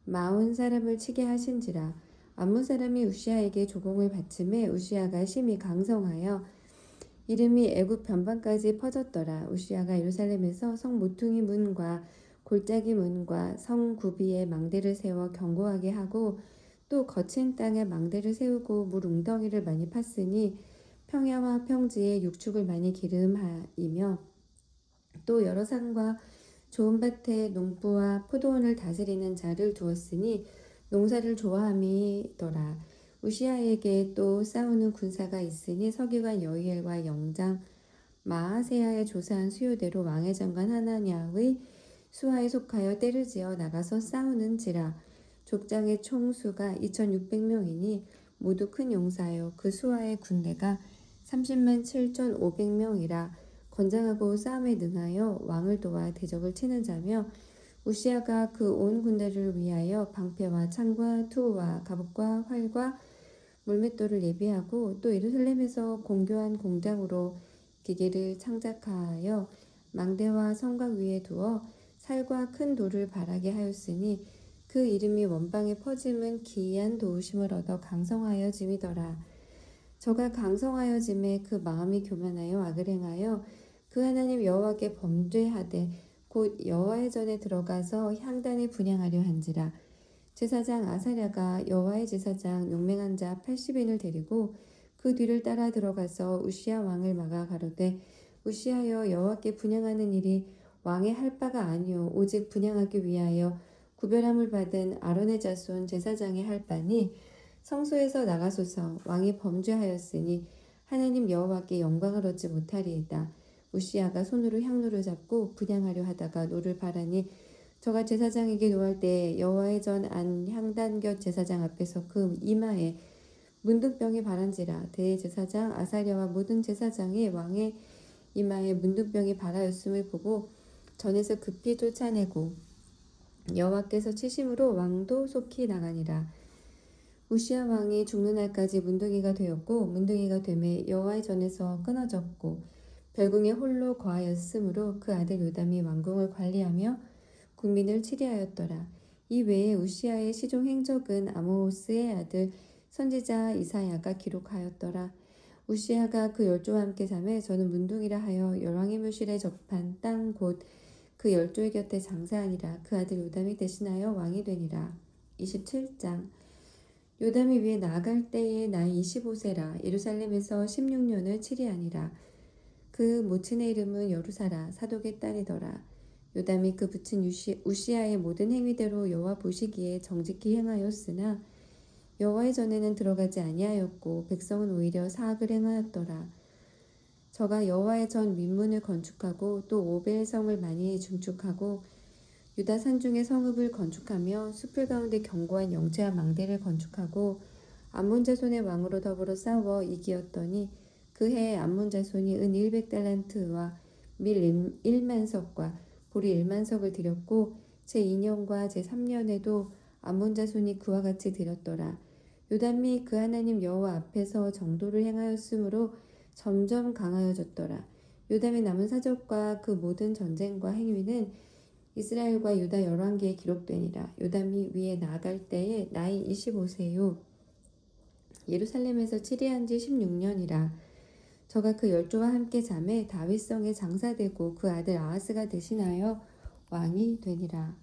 마온 사람을 치게 하신지라. 암몬 사람이 우시아에게 조공을 바침에 우시아가 심히 강성하여 이름이 애굽 변방까지 퍼졌더라. 우시아가 예루살렘에서 성 모퉁이 문과 골짜기 문과 성 구비에 망대를 세워 견고하게 하고 또 거친 땅에 망대를 세우고 물 웅덩이를 많이 팠으니 평야와 평지에 육축을 많이 기름하이며 또 여러 산과 좋은 밭에 농부와 포도원을 다스리는 자를 두었으니 농사를 좋아함이더라. 우시아에게 또 싸우는 군사가 있으니 서기관 여이엘과 영장 마아세야의 조사한 수요대로 왕의 장관 하나냐의 수하에 속하여 때를 지어 나가서 싸우는지라. 족장의 총수가 2600명이니 모두 큰 용사요. 그 수하의 군대가 30만 7500명이라. 건장하고 싸움에 능하여 왕을 도와 대적을 치는 자며 우시아가 그 온 군대를 위하여 방패와 창과 투와 갑옷과 활과 물맷돌을 예비하고 또 예루살렘에서 공교한 공장으로 기계를 창작하여 망대와 성곽 위에 두어 살과 큰 돌을 바라게 하였으니 그 이름이 원방에 퍼짐은 기이한 도우심을 얻어 강성하여짐이더라. 저가 강성하여짐에 그 마음이 교만하여 악을 행하여 그 하나님 여호와께 범죄하되 곧 여호와의 전에 들어가서 향단을 분향하려 한지라. 제사장 아사랴가 여호와의 제사장 용맹한 자 80인을 데리고 그 뒤를 따라 들어가서 우시아 왕을 막아 가로되 우시아여 여호와께 분향하는 일이 왕의 할 바가 아니오 오직 분향하기 위하여 구별함을 받은 아론의 자손 제사장의 할 바니 성소에서 나가소서. 왕이 범죄하였으니 하나님 여호와께 영광을 얻지 못하리이다. 우시아가 손으로 향로를 잡고 분향하려 하다가 노를 바라니 저가 제사장에게 노할 때에 여호와의 전 안 향단 곁 제사장 앞에서 그 이마에 문둥병이 바란지라. 대제사장 아사랴와 모든 제사장이 왕의 이마에 문둥병이 바라였음을 보고 전에서 급히 쫓아내고 여호와께서 치심으로 왕도 속히 나가니라. 우시아 왕이 죽는 날까지 문둥이가 되었고 문둥이가 되매 여호와의 전에서 끊어졌고 별궁에 홀로 거하였으므로 그 아들 요담이 왕궁을 관리하며 국민을 치리하였더라. 이 외에 우시아의 시종 행적은 아모스의 아들 선지자 이사야가 기록하였더라. 우시아가 그 열조와 함께 잠에 저는 문둥이라 하여 열왕의 묘실에 접한 땅 곧 그 열조의 곁에 장사하니라. 그 아들 요담이 대신하여 왕이 되니라. 27장 요담이 위에 나아갈 때에 나이 25세라. 예루살렘에서 16년을 치리하니라. 그 모친의 이름은 여루사라. 사독의 딸이더라. 요담이 그 붙인 우시아의 모든 행위대로 여호와 보시기에 정직히 행하였으나 여호와의 전에는 들어가지 아니하였고 백성은 오히려 사악을 행하였더라. 저가 여호와의 전 민문을 건축하고 또 오벨성을 많이 증축하고 유다 산중에 성읍을 건축하며 숲을 가운데 견고한 영체와 망대를 건축하고 암몬 자손의 왕으로 더불어 싸워 이기었더니 그 해에 암몬 자손이 은 100달란트와 밀 1만석과 보리 1만석을 드렸고 제2년과 제3년에도 암몬 자손이 그와 같이 드렸더라. 요담이 그 하나님 여호와 앞에서 정도를 행하였으므로 점점 강하여졌더라. 요담의 남은 사적과 그 모든 전쟁과 행위는 이스라엘과 유다 열왕기에 기록되니라. 요담이 위에 나아갈 때에 나이 25세요. 예루살렘에서 치리한 지 16년이라. 저가 그 열조와 함께 잠에 다윗성에 장사되고 그 아들 아하스가 대신하여 왕이 되니라.